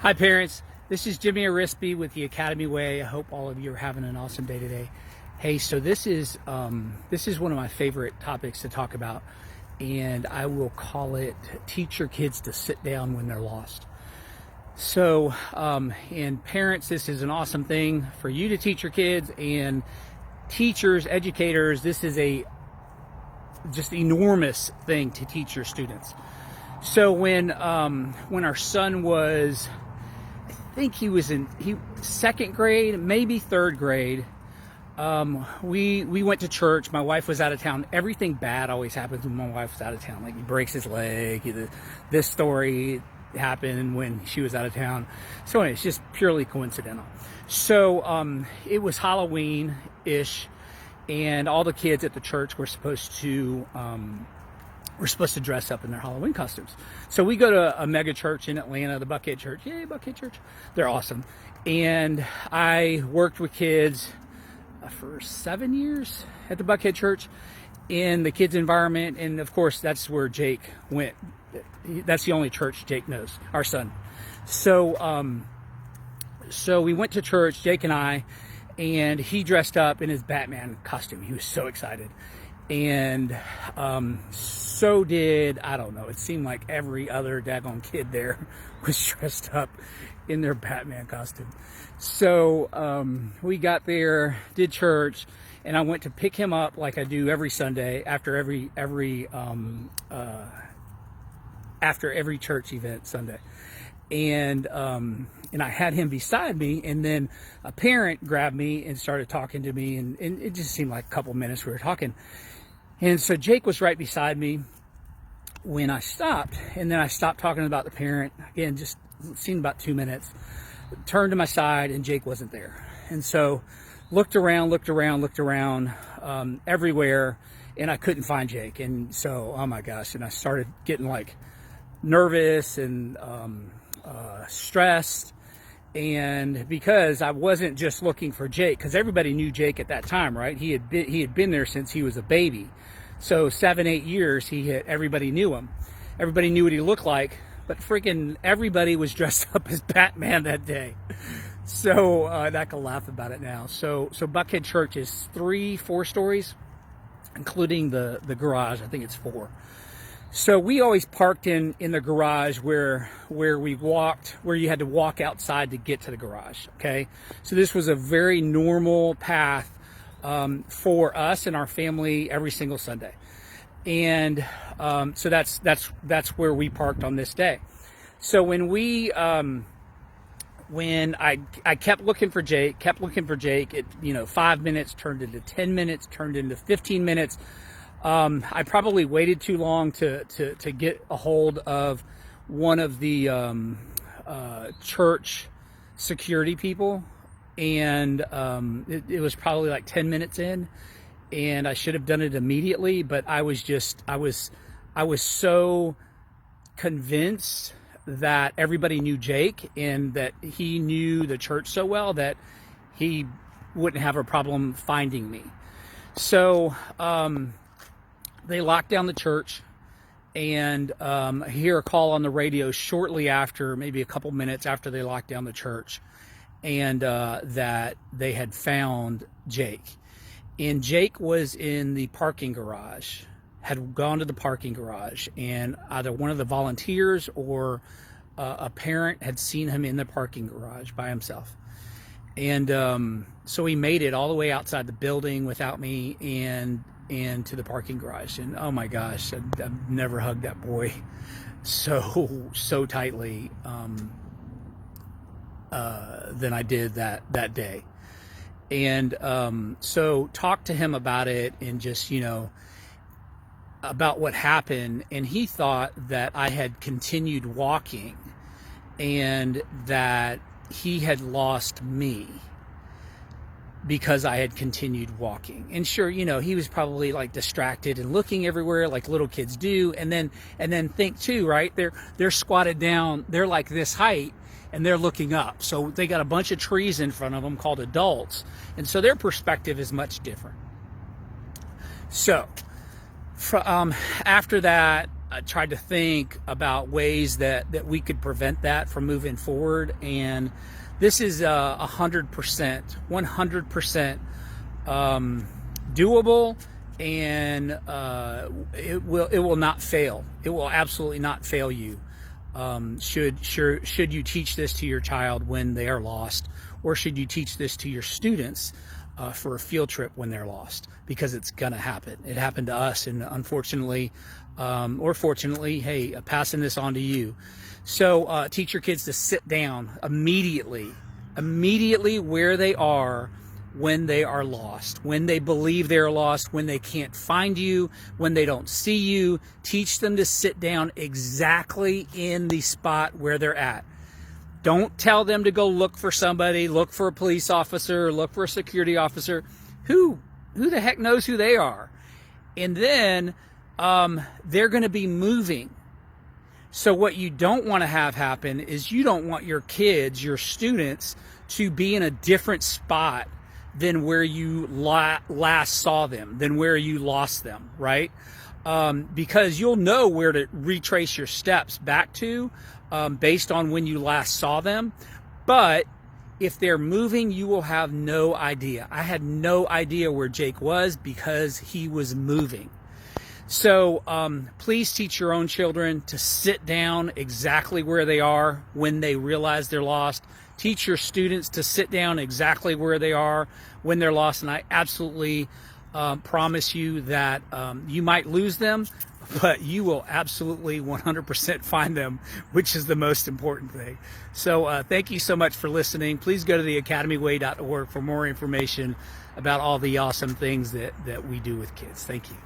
Hi parents, this is Jimmy Arispe with the Academy Way. I hope all of you are having an awesome day today. Hey, so this is one of my favorite topics to talk about, and I will call it teach your kids to sit down when they're lost. So, and parents, this is an awesome thing for you to teach your kids, and teachers, educators, this is a just enormous thing to teach your students. So when our son was, I think he was in second grade, maybe third grade, we went to church. My wife was out of town. Everything bad always happens when my wife's out of town. Like he breaks his leg. This story happened when she was out of town. So anyway, it's just purely coincidental. So it was Halloween-ish, and all the kids at the church were supposed to dress up in their Halloween costumes. So we go to a mega church in Atlanta, the Buckhead Church. Yay, Buckhead Church. They're awesome. And I worked with kids for 7 years at the Buckhead Church in the kids' environment. And of course, that's where Jake went. That's the only church Jake knows, our son. So, so we went to church, Jake and I, and he dressed up in his Batman costume. He was so excited. And so did, I don't know, it seemed like every other daggone kid there was dressed up in their Batman costume. So we got there, did church, and I went to pick him up like I do every Sunday after every church event Sunday. And I had him beside me, and then a parent grabbed me and started talking to me, and it just seemed like a couple minutes we were talking. And so Jake was right beside me when I stopped, and then I stopped talking about the parent. Again, just seemed about 2 minutes. Turned to my side, and Jake wasn't there. And so looked around everywhere, and I couldn't find Jake. And so, oh my gosh, and I started getting like nervous and stressed. And because I wasn't just looking for Jake, because everybody knew Jake at that time, right? He had been there since he was a baby. So 7-8 years, everybody knew him. Everybody knew what he looked like, but freaking everybody was dressed up as Batman that day. So I can laugh about it now. So Buckhead Church is 3-4 stories, including the garage. I think it's 4. So we always parked in the garage where you had to walk outside to get to the garage. Okay, so this was a very normal path for us and our family every single Sunday, and so that's where we parked on this day. So when I kept looking for Jake, it 5 minutes turned into 10 minutes, turned into 15 minutes. I probably waited too long to get a hold of one of the church security people, and it was probably like 10 minutes in, and I should have done it immediately, but I was so convinced that everybody knew Jake and that he knew the church so well that he wouldn't have a problem finding me. So they locked down the church, and I hear a call on the radio shortly after, maybe a couple minutes after they locked down the church, and that they had found Jake. And Jake was in the parking garage, had gone to the parking garage, and either one of the volunteers or a parent had seen him in the parking garage by himself. And so he made it all the way outside the building without me, and to the parking garage. And oh my gosh, I've never hugged that boy so tightly than I did that day. And so talked to him about it, and just about what happened, and he thought that I had continued walking and that he had lost me because I had continued walking. And sure, he was probably like distracted and looking everywhere like little kids do. And then think too, right? They're squatted down, they're like this height, and they're looking up. So they got a bunch of trees in front of them called adults. And so their perspective is much different. So after that, tried to think about ways that we could prevent that from moving forward. And this is 100% doable, and it will not fail. It will absolutely not fail you. Should you teach this to your child when they are lost, or should you teach this to your students for a field trip when they're lost? Because it's gonna happen. It happened to us, and unfortunately, or fortunately, hey, passing this on to you. So teach your kids to sit down immediately where they are when they are lost, when they believe they're lost, when they can't find you, when they don't see you. Teach them to sit down exactly in the spot where they're at. Don't tell them to go look for somebody, look for a police officer, look for a security officer. Who the heck knows who they are? And then they're going to be moving. So what you don't want to have happen is you don't want your kids, your students, to be in a different spot than where you last saw them, than where you lost them, right? Because you'll know where to retrace your steps back to based on when you last saw them. But if they're moving, you will have no idea. I had no idea where Jake was because he was moving. So please teach your own children to sit down exactly where they are when they realize they're lost. Teach your students to sit down exactly where they are when they're lost. And I absolutely promise you that you might lose them, but you will absolutely 100% find them, which is the most important thing. So thank you so much for listening. Please go to theacademyway.org for more information about all the awesome things that we do with kids. Thank you.